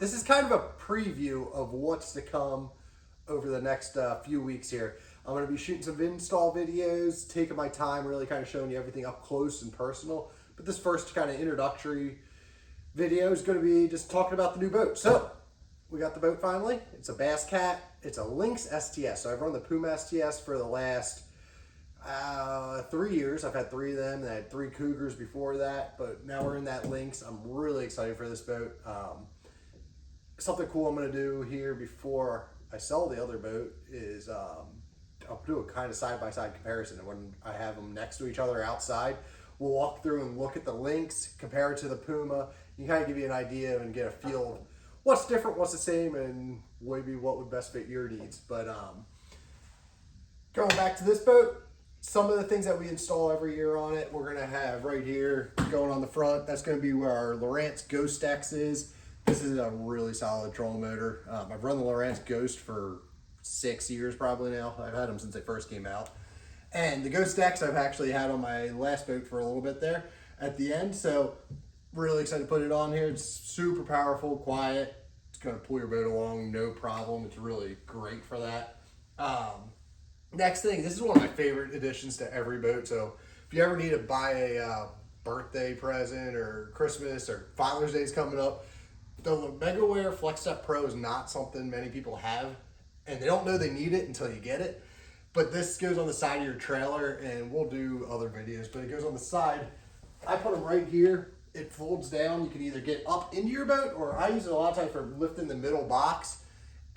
this is kind of a preview of what's to come over the next few weeks here. I'm going to be shooting some install videos, taking my time, really kind of showing you everything up close and personal. But this first kind of introductory video is going to be just talking about the new boat. So we got the boat finally. It's a Bass Cat. It's a Lynx STS. So I've run the Puma STS for the last 3 years. I've had 3 of them. I had 3 Cougars before that, but now we're in that Lynx. I'm really excited for this boat. Something cool I'm going to do here before I sell the other boat is I'll do a kind of side-by-side comparison. And when I have them next to each other outside, we'll walk through and look at the Lynx, compare it to the Puma. You kind of give you an idea and get a feel of what's different, what's the same, and maybe what would best fit your needs. But going back to this boat, some of the things that we install every year on it, we're going to have right here going on the front. That's going to be where our Lowrance Ghost X is. This is a really solid trolling motor. I've run the Lowrance Ghost for 6 years probably now. I've had them since they first came out. And the Ghost X I've actually had on my last boat for a little bit there at the end. So really excited to put it on here. It's super powerful, quiet. It's going to pull your boat along, no problem. It's really great for that. Next thing, this is one of my favorite additions to every boat. So if you ever need to buy a birthday present or Christmas or Father's Day is coming up, the MegaWare Flex Step Pro is not something many people have, and they don't know they need it until you get it. But this goes on the side of your trailer, and we'll do other videos, but it goes on the side. I put them right here. It folds down. You can either get up into your boat, or I use it a lot of times for lifting the middle box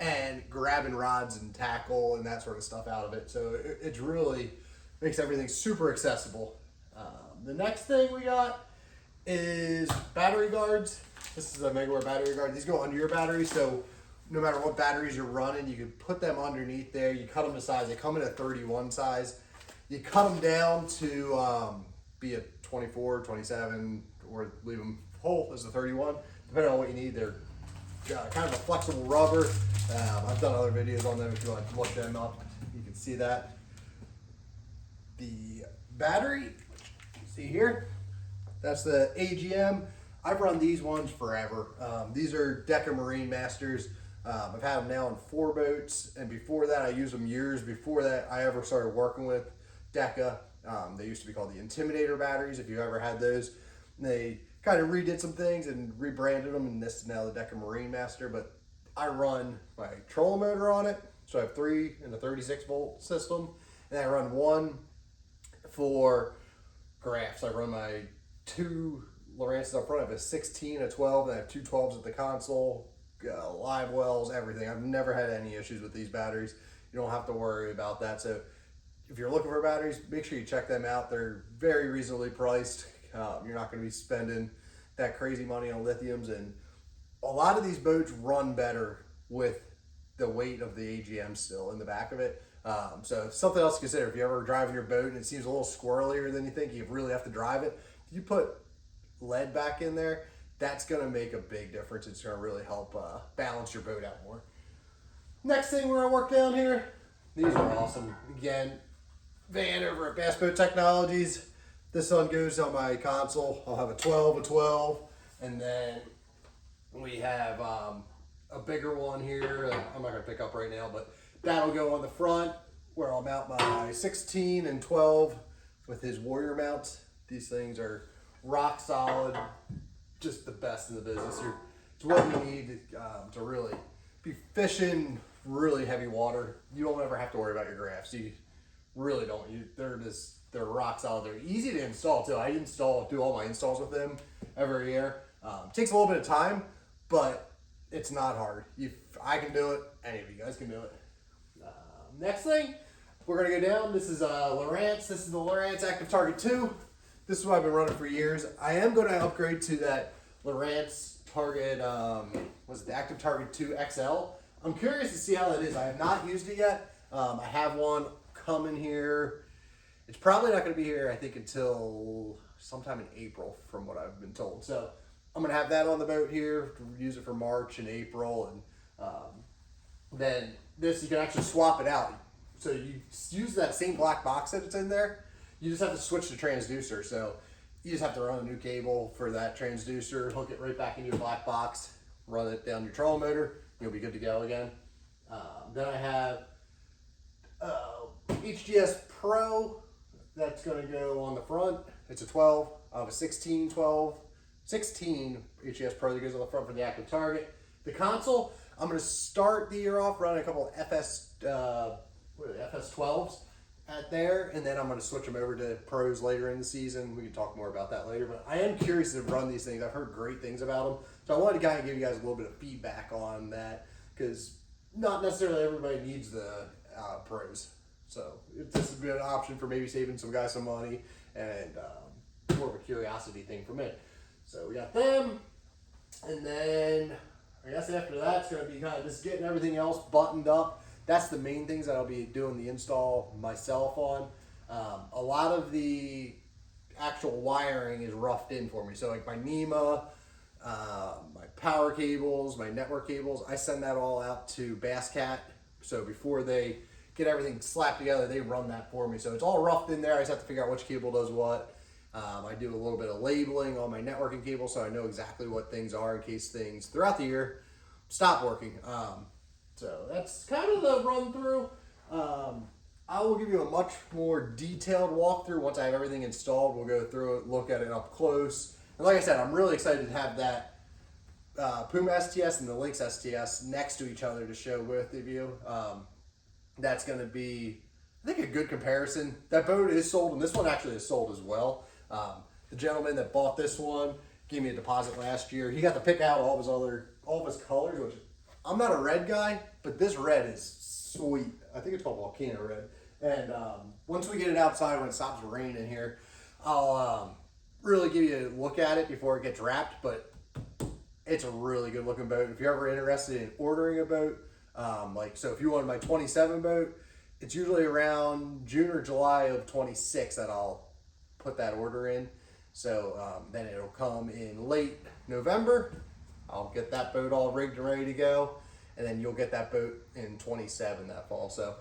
and grabbing rods and tackle and that sort of stuff out of it. So it really makes everything super accessible. The next thing we got is battery guards. This is a MegaWare battery guard. These go under your battery, so no matter what batteries you're running, you can put them underneath there. You cut them to size. They come in a 31 size. You cut them down to be a 24, 27, or leave them whole as a 31, depending on what you need. They're kind of a flexible rubber. I've done other videos on them if you want to look them up. You can see that. The battery, see here, that's the AGM. I've run these ones forever. These are Deca Marine Masters. I've had them now in 4 boats, and before that I used them years before that I ever started working with Deca. They used to be called the Intimidator batteries, if you ever had those. They kind of redid some things and rebranded them, and this is now the Deca Marine Master. But I run my trolling motor on it, so I have 3 in a 36 volt system, and I run 1 for graphs. I run my 2 Lowrances up front. I have a 16, a 12, and I have 2 12s at the console, live wells, everything. I've never had any issues with these batteries. You don't have to worry about that. So if you're looking for batteries, make sure you check them out. They're very reasonably priced. You're not going to be spending that crazy money on lithiums, and a lot of these boats run better with the weight of the AGM still in the back of it. So something else to consider. If you're ever driving your boat and it seems a little squirrelier than you think, you really have to drive it. If you put lead back in there, that's going to make a big difference. It's going to really help balance your boat out more. Next thing we're going to work down here, these are awesome. Again, Van over at Bass Boat Technologies. This one goes on my console. I'll have a 12, and then we have a bigger one here. I'm not going to pick up right now, but that'll go on the front where I'll mount my 16 and 12 with his Warrior mounts. These things are rock solid, just the best in the business. It's what you need to really be fishing really heavy water. You don't ever have to worry about your graphs. You really don't. They're rock solid. They're easy to install too. I do all my installs with them every year. Takes a little bit of time, but it's not hard. I can do it. Any of you guys can do it. Next thing, we're gonna go down. This is Lowrance. This is the Lowrance Active Target 2. This is what I've been running for years. I am going to upgrade to that Lowrance Target, the Active Target 2 XL. I'm curious to see how that is. I have not used it yet. I have one coming here. It's probably not going to be here, I think, until sometime in April, from what I've been told. So I'm going to have that on the boat here, to use it for March and April. And then this, you can actually swap it out. So you use that same black box that it's in there. You just have to switch the transducer. So you just have to run a new cable for that transducer, hook it right back into your black box, run it down your trolling motor, you'll be good to go again. Then I have HDS Pro that's going to go on the front. It's a 12. I have a 16 HDS Pro that goes on the front for the active target. The console, I'm going to start the year off running a couple of FS12s at there, and then I'm going to switch them over to Pros later in the season. We can talk more about that later, but I am curious to run these things. I've heard great things about them, so I wanted to kind of give you guys a little bit of feedback on that, because not necessarily everybody needs the Pros. So this has been an option for maybe saving some guys some money, and more of a curiosity thing for me. So we got them, and then I guess after that it's going to be kind of just getting everything else buttoned up. That's the main things that I'll be doing the install myself on. A lot of the actual wiring is roughed in for me. So like my NEMA, my power cables, my network cables, I send that all out to Bass Cat. So before they get everything slapped together, they run that for me. So it's all roughed in there. I just have to figure out which cable does what. I do a little bit of labeling on my networking cable, so I know exactly what things are in case things throughout the year stop working. So that's kind of the run through. I will give you a much more detailed walkthrough once I have everything installed. We'll go through it, look at it up close. And like I said, I'm really excited to have that Puma STS and the Lynx STS next to each other to show both of you. That's going to be, I think, a good comparison. That boat is sold, and this one actually is sold as well. The gentleman that bought this one gave me a deposit last year. He got to pick out all of his colors, which I'm not a red guy, but this red is sweet. I think it's called Volcano Red. And once we get it outside, when it stops raining here, I'll really give you a look at it before it gets wrapped. But it's a really good looking boat. If you're ever interested in ordering a boat, so if you wanted my 27 boat, it's usually around June or July of 26 that I'll put that order in. So then it'll come in late November. I'll get that boat all rigged and ready to go, and then you'll get that boat in 27 that fall. So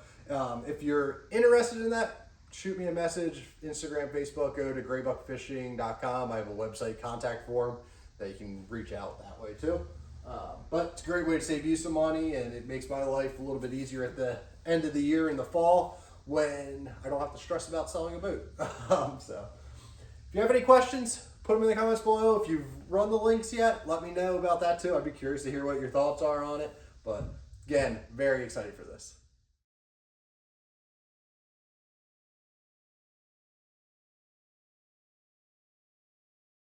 if you're interested in that, shoot me a message, Instagram, Facebook, go to graybuckfishing.com. I have a website contact form that you can reach out that way too. But it's a great way to save you some money, and it makes my life a little bit easier at the end of the year in the fall when I don't have to stress about selling a boat. So if you have any questions, put them in the comments below. If you've run the Lynx yet, let me know about that too. I'd be curious to hear what your thoughts are on it. But again, very excited for this.